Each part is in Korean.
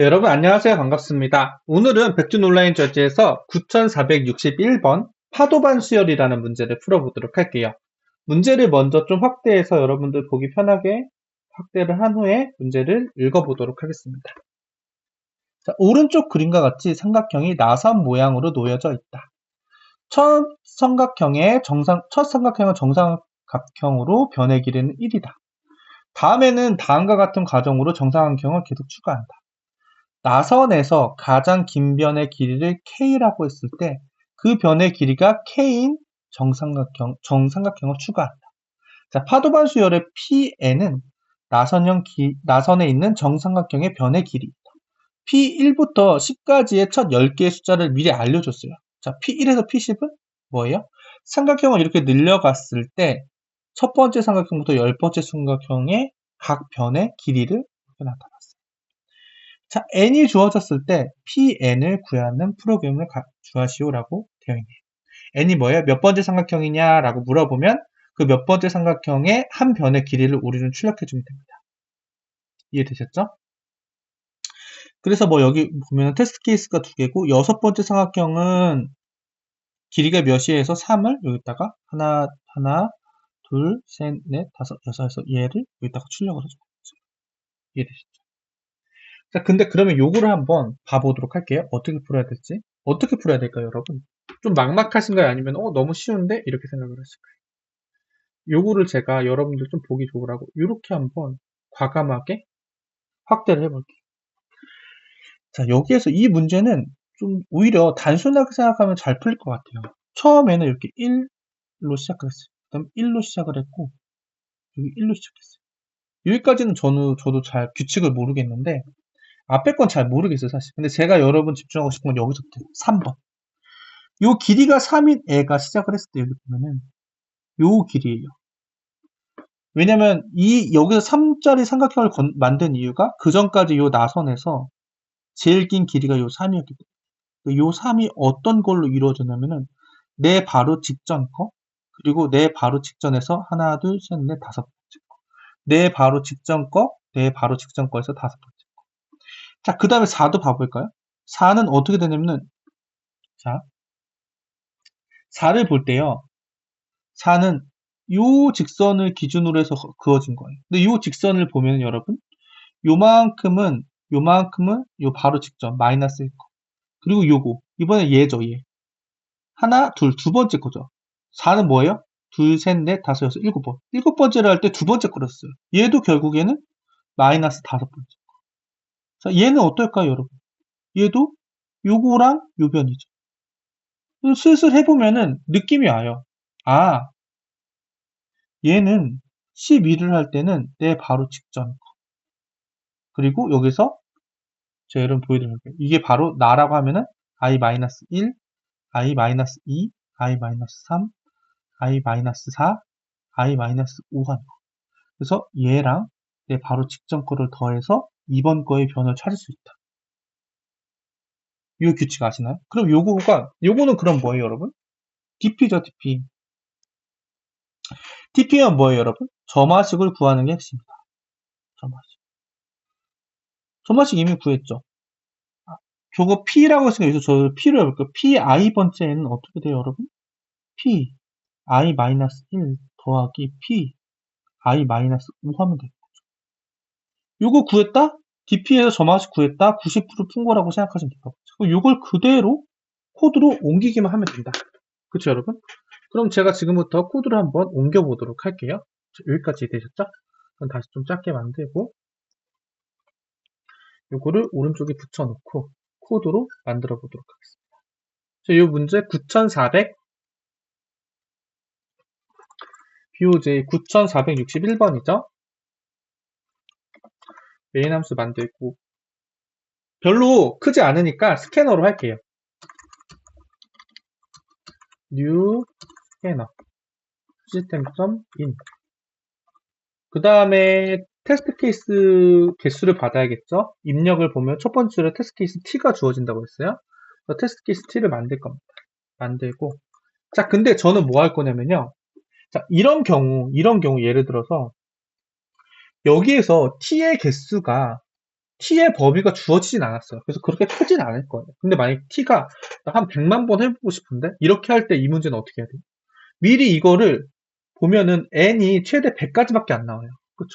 네, 여러분 안녕하세요. 반갑습니다. 오늘은 백준 온라인 저지에서 9461번 파도반 수열이라는 문제를 풀어보도록 할게요. 문제를 먼저 좀 확대해서 여러분들 보기 편하게 확대를 한 후에 문제를 읽어보도록 하겠습니다. 자, 오른쪽 그림과 같이 삼각형이 나선 모양으로 놓여져 있다. 첫 삼각형은 정삼각형으로 변의 길이는 1이다. 다음에는 다음과 같은 과정으로 정삼각형을 계속 추가한다. 나선에서 가장 긴 변의 길이를 K라고 했을 때 그 변의 길이가 K인 정삼각형을 추가한다. 자, 파도반 수열의 PN은 나선에 있는 정삼각형의 변의 길이입니다. P1부터 10까지의 첫 10개의 숫자를 미리 알려줬어요. 자, P1에서 P10은 뭐예요? 삼각형을 이렇게 늘려갔을 때 첫 번째 삼각형부터 10번째 삼각형의 각 변의 길이를 이렇게 나타났어요. 자, n이 주어졌을 때 pn을 구하는 프로그램을 주하시오라고 되어 있네요. n이 뭐예요? 몇 번째 삼각형이냐라고 물어보면 그 몇 번째 삼각형의 한 변의 길이를 우리는 출력해 주면 됩니다. 이해되셨죠? 그래서 뭐 여기 보면 테스트 케이스가 두 개고 여섯 번째 삼각형은 길이가 몇이에서 3을 여기다가 하나, 둘, 셋, 넷, 다섯, 여섯에서 얘를 여기다가 출력을 해주면 되죠. 이해되셨죠? 자, 근데 그러면 요거를 한번 봐보도록 할게요. 어떻게 풀어야 될지. 어떻게 풀어야 될까요, 여러분? 좀 막막하신가요? 아니면, 너무 쉬운데? 이렇게 생각을 하실까요? 요거를 제가 여러분들 좀 보기 좋으라고, 이렇게 한번 과감하게 확대를 해볼게요. 자, 여기에서 이 문제는 좀 오히려 단순하게 생각하면 잘 풀릴 것 같아요. 처음에는 이렇게 1로 시작을 했어요. 그 다음 1로 시작을 했고, 여기 1로 시작했어요. 여기까지는 저도 잘 규칙을 모르겠는데, 앞에 건 잘 모르겠어요, 사실. 근데 제가 여러분 집중하고 싶은 건 여기서부터 3번. 요 길이가 3인 애가 시작을 했을 때 여기 보면은 요 길이에요. 왜냐면 여기서 3짜리 삼각형을 만든 이유가 그 전까지 요 나선에서 제일 긴 길이가 요 3이었기 때문에 요 3이 어떤 걸로 이루어졌냐면은 내 바로 직전 거 그리고 내 바로 직전에서 하나 둘 셋 넷 다섯 번째 거 내 바로 직전 거 내 바로 직전 거에서 다섯 번째 거. 자, 그 다음에 4도 봐볼까요? 4는 어떻게 되냐면은 자 4를 볼 때요. 4는 요 직선을 기준으로 해서 그어진 거예요. 근데 요 직선을 보면 여러분, 요만큼은 요 바로 직전, 마이너스 1거. 그리고 요거, 이번에 얘죠, 얘. 하나, 둘, 두 번째 거죠. 4는 뭐예요? 둘, 셋, 넷, 다섯, 여섯, 일곱 번. 일곱 번째를 할 때 두 번째 거를 써요. 얘도 결국에는 마이너스 다섯 번째 거. 자, 얘는 어떨까요, 여러분? 얘도 요거랑 요 변이죠. 슬슬 해보면은 느낌이 와요. 아, 얘는 12를 할 때는 내 바로 직전. 그리고 여기서 제가 여러분 보여드릴게요. 이게 바로 나라고 하면은 i-1, i-2, i-3, i-4, i-5 하는 거. 그래서 얘랑 내 바로 직전 거를 더해서 이번 거의 변을 찾을 수 있다. 이 규칙 아시나요? 그럼 요거는 그럼 뭐예요, 여러분? dp죠, dp. dp는 뭐예요, 여러분? 점화식을 구하는 게 핵심이다. 점화식. 점화식 이미 구했죠. 저거 P라고 했으니까 여기서 저 P를 해볼게요. Pi 번째에는 어떻게 돼요, 여러분? P, I-1 더하기 P, I-5 하면 돼요. 요거 구했다? DP에서 점화식 구했다? 90%푼 거라고 생각하시면 돼요. 요걸 그대로 코드로 옮기기만 하면 된다. 그쵸, 여러분? 그럼 제가 지금부터 코드를 한번 옮겨보도록 할게요. 여기까지 되셨죠? 그럼 다시 좀 작게 만들고, 요거를 오른쪽에 붙여놓고, 코드로 만들어 보도록 하겠습니다. 이 문제 9400 BOJ 9461번이죠. 메인 함수 만들고 별로 크지 않으니까 스캐너로 할게요. new 스캐너 시스템.in 그 다음에 테스트 케이스 개수를 받아야겠죠. 입력을 보면 첫 번째로 테스트 케이스 t가 주어진다고 했어요. 테스트 케이스 t를 만들 겁니다. 만들고 자, 근데 저는 뭐 할 거냐면요. 자, 이런 경우 예를 들어서 여기에서 t의 개수가 t의 범위가 주어지진 않았어요. 그래서 그렇게 크진 않을 거예요. 근데 만약 t가 한 100만 번 해보고 싶은데 이렇게 할 때 이 문제는 어떻게 해야 돼요? 미리 이거를 보면은 n이 최대 100까지밖에 안 나와요. 그렇죠?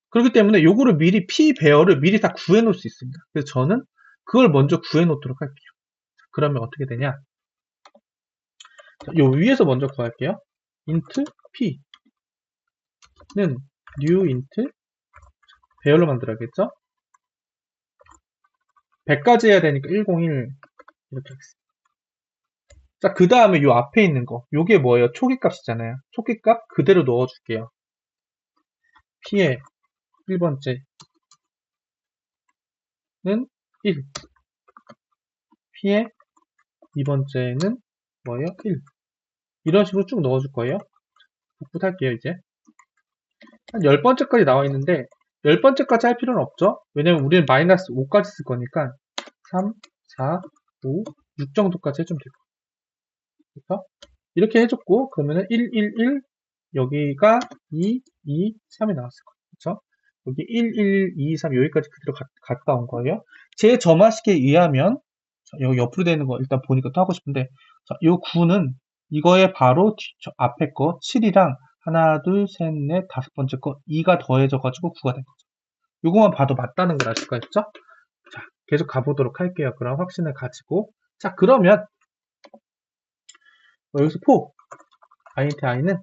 그렇기 때문에 요거를 미리 p 배열을 미리 다 구해 놓을 수 있습니다. 그래서 저는 그걸 먼저 구해 놓도록 할게요. 그러면 어떻게 되냐? 요 위에서 먼저 구할게요. int p는 new int 배열로 만들어야겠죠? 100까지 해야 되니까 101 이렇게 하겠습니다. 자, 그 다음에 요 앞에 있는 거 요게 뭐예요? 초기값이잖아요. 초기값 그대로 넣어줄게요. p의 1번째는 1 p의 2번째는 뭐예요? 1 이런 식으로 쭉 넣어줄 거예요. 복붙할게요 이제. 한 10번째까지 나와 있는데 10번째까지 할 필요는 없죠. 왜냐면 우리는 마이너스 5까지 쓸 거니까 3, 4, 5, 6 정도까지 해주면 돼요. 그래서 이렇게 해줬고 그러면은 1, 1, 1 여기가 2, 2, 3이 나왔을 거예요. 그렇죠? 여기 1, 1, 2, 3 여기까지 그대로 갔다 온 거예요. 제 점화식에 의하면 여기 옆으로 되는 거 일단 보니까 또 하고 싶은데 자, 요 9는 이거에 바로 앞에 거 7이랑 하나, 둘, 셋, 넷, 다섯 번째 거 2가 더해져가지고 9가 된 거죠. 요거만 봐도 맞다는 걸 알 수가 있죠? 자, 계속 가보도록 할게요. 그럼 확신을 가지고. 자, 그러면 여기서 int i는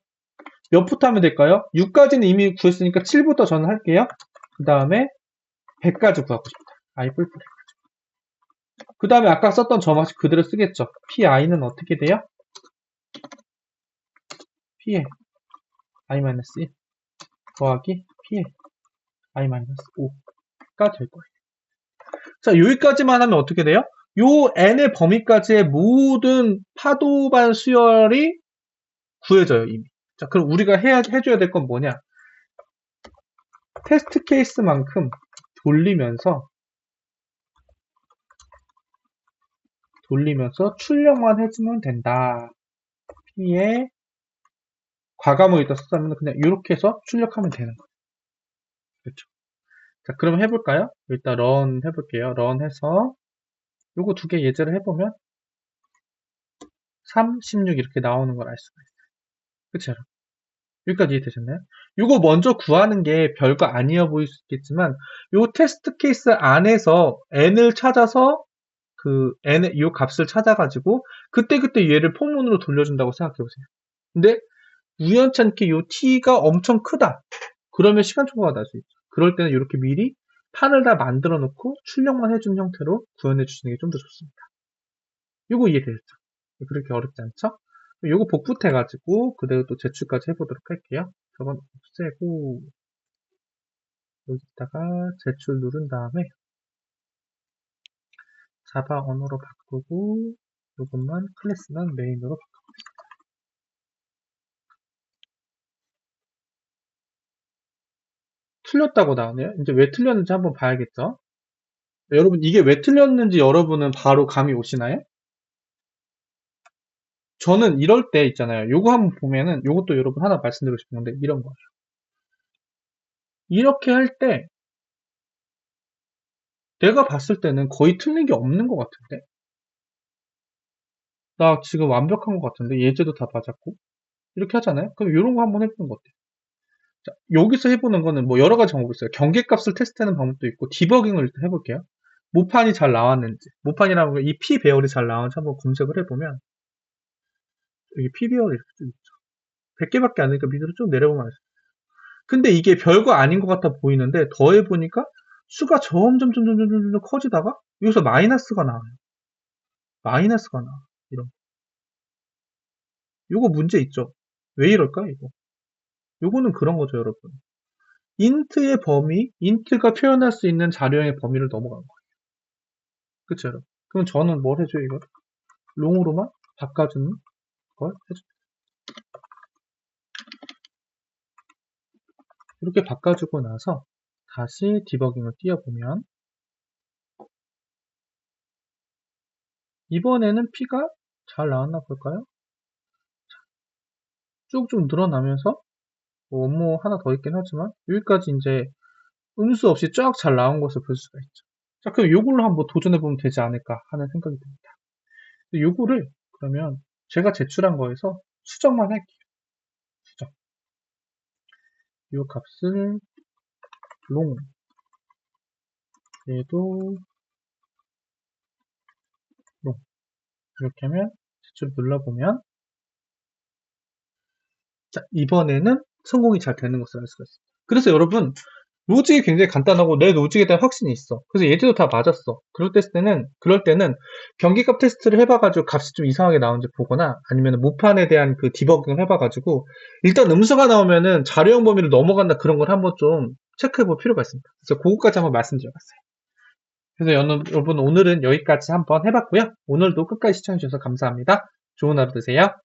몇부터 하면 될까요? 6까지는 이미 구했으니까 7부터 저는 할게요. 그 다음에 100까지 구하고 싶다. i 뿔뿔. 그 다음에 아까 썼던 점화식 그대로 쓰겠죠. pi는 어떻게 돼요? p의 i-1 더하기 p의 i-5가 될 거예요. 자, 여기까지만 하면 어떻게 돼요? 요 n의 범위까지의 모든 파도반 수열이 구해져요, 이미. 자, 그럼 우리가 해줘야 될 건 뭐냐? 테스트 케이스만큼 돌리면서 출력만 해주면 된다. P에 과감을 일단 썼다면 그냥 이렇게 해서 출력하면 되는 거예요. 그렇죠. 자, 그럼 해볼까요? 일단 run 해볼게요. run 해서 요거 두 개 예제를 해보면 3, 16 이렇게 나오는 걸 알 수가 있어요. 그쵸? 여기까지 이해되셨나요? 요거 먼저 구하는 게 별거 아니어 보일 수 있겠지만 요 테스트 케이스 안에서 n을 찾아서 그 n 요 값을 찾아가지고 그때그때 얘를 포문으로 돌려준다고 생각해보세요. 근데 우연찮게 요 t가 엄청 크다. 그러면 시간 초과가 날 수 있죠. 그럴 때는 이렇게 미리 판을 다 만들어 놓고 출력만 해준 형태로 구현해 주시는 게 좀 더 좋습니다. 요거 이해되셨죠? 그렇게 어렵지 않죠? 요거 복붙해가지고 그대로 또 제출까지 해보도록 할게요. 저건 없애고 여기다가 제출 누른 다음에 자바 언어로 바꾸고 요것만 클래스만 메인으로 바꿔보겠습니다. 틀렸다고 나오네요. 이제 왜 틀렸는지 한번 봐야겠죠? 여러분 이게 왜 틀렸는지 여러분은 바로 감이 오시나요? 저는 이럴 때 있잖아요. 요거 한번 보면은 요것도 여러분 하나 말씀드리고 싶은 건데 이런 거예요. 이렇게 할 때 내가 봤을 때는 거의 틀린 게 없는 것 같은데 나 지금 완벽한 것 같은데 예제도 다 맞았고 이렇게 하잖아요. 그럼 이런 거 한번 해보는 거 어때요? 자, 여기서 해보는 거는 뭐 여러 가지 방법이 있어요. 경계값을 테스트하는 방법도 있고 디버깅을 일단 해볼게요. 모판이 잘 나왔는지 모판이라는 게 이 P 배열이 잘 나왔는지 한번 검색을 해보면 여기 P 배열이 이렇게 쭉 있죠. 100개밖에 안 되니까 밑으로 쭉 내려보면 알수 있어요. 근데 이게 별거 아닌 것 같아 보이는데 더해보니까 수가 점점 커지다가 여기서 마이너스가 나와요. 마이너스가 나와. 이런. 요거 문제 있죠? 왜 이럴까, 이거? 요거는 그런 거죠, 여러분. 인트의 범위, 인트가 표현할 수 있는 자료형의 범위를 넘어간 거예요. 그쵸, 여러분? 그럼 저는 뭘 해줘요, 이거? 롱으로만 바꿔주는 걸 해줘요. 이렇게 바꿔주고 나서 다시 디버깅을 띄워보면 이번에는 P가 잘 나왔나 볼까요? 쭉쭉 늘어나면서 뭐 업무 하나 더 있긴 하지만 여기까지 이제 음수 없이 쫙 잘 나온 것을 볼 수가 있죠. 자, 그럼 요걸로 한번 도전해보면 되지 않을까 하는 생각이 듭니다. 요거를 그러면 제가 제출한 거에서 수정만 할게요. 수정. 요 값을 롱 얘도 롱 이렇게 하면 제출 눌러보면 자, 이번에는 성공이 잘 되는 것을 알 수가 있습니다. 그래서 여러분 로직이 굉장히 간단하고 내 로직에 대한 확신이 있어. 그래서 얘들도 다 맞았어. 그럴 때는 변기값 테스트를 해봐가지고 값이 좀 이상하게 나오는지 보거나 아니면 모판에 대한 그 디버깅을 해봐가지고 일단 음수가 나오면은 자료형 범위를 넘어간다 그런 걸 한번 좀 체크해볼 필요가 있습니다. 그래서 그거까지 한번 말씀드려봤어요. 그래서 여러분 오늘은 여기까지 한번 해봤고요. 오늘도 끝까지 시청해주셔서 감사합니다. 좋은 하루 되세요.